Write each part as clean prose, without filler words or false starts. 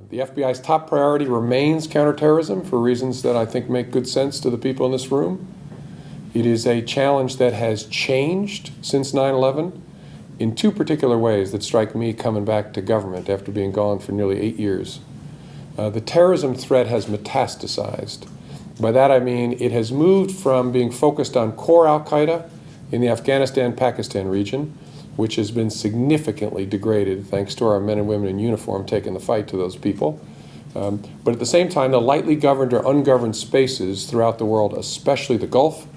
The FBI's top priority remains counterterrorism for reasons that I think make good sense to the people in this room. It is a challenge that has changed since 9/11 in two particular ways that strike me coming back to government after being gone for nearly 8 years. The terrorism threat has metastasized. By that I mean it has moved from being focused on core al-Qaeda in the Afghanistan-Pakistan region, which has been significantly degraded thanks to our men and women in uniform taking the fight to those people. But at the same time, the lightly governed or ungoverned spaces throughout the world, especially the Gulf,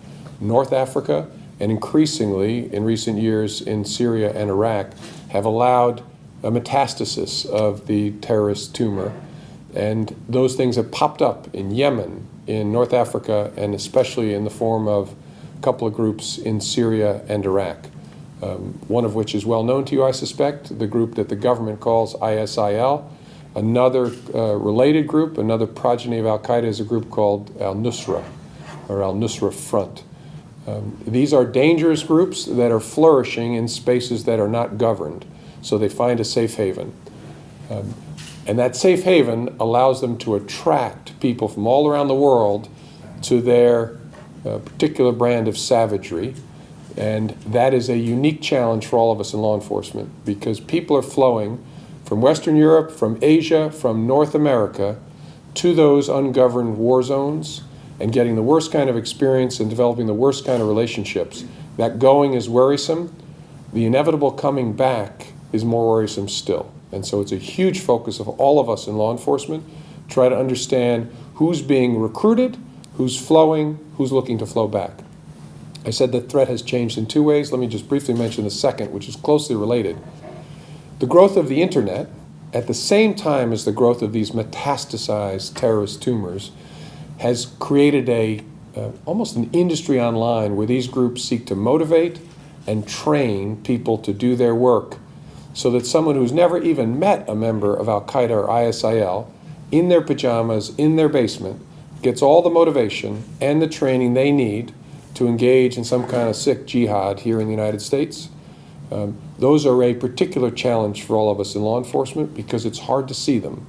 North Africa, and increasingly in recent years in Syria and Iraq, have allowed a metastasis of the terrorist tumor. And those things have popped up in Yemen, in North Africa, and especially in the form of a couple of groups in Syria and Iraq. One of which is well known to you, I suspect, the group that the government calls ISIL. Another related group, another progeny of al-Qaeda, is a group called al-Nusra, or al-Nusra Front. These are dangerous groups that are flourishing in spaces that are not governed, so they find a safe haven. And that safe haven allows them to attract people from all around the world to their particular brand of savagery. And that is a unique challenge for all of us in law enforcement, because people are flowing from Western Europe, from Asia, from North America to those ungoverned war zones and getting the worst kind of experience and developing the worst kind of relationships. That going is worrisome. The inevitable coming back is more worrisome still. And so it's a huge focus of all of us in law enforcement, try to understand who's being recruited, who's flowing, who's looking to flow back. I said the threat has changed in two ways. Let me just briefly mention the second, which is closely related. The growth of the internet, at the same time as the growth of these metastasized terrorist tumors, has created almost an industry online where these groups seek to motivate and train people to do their work so that someone who's never even met a member of al-Qaeda or ISIL in their pajamas, in their basement, gets all the motivation and the training they need to engage in some kind of sick jihad here in the United States. Those are a particular challenge for all of us in law enforcement because it's hard to see them.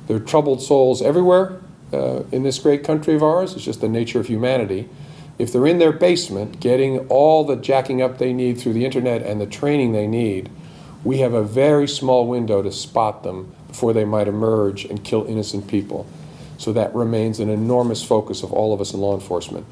There are troubled souls everywhere in this great country of ours. It's just the nature of humanity. If they're in their basement getting all the jacking up they need through the internet and the training they need, we have a very small window to spot them before they might emerge and kill innocent people. So that remains an enormous focus of all of us in law enforcement.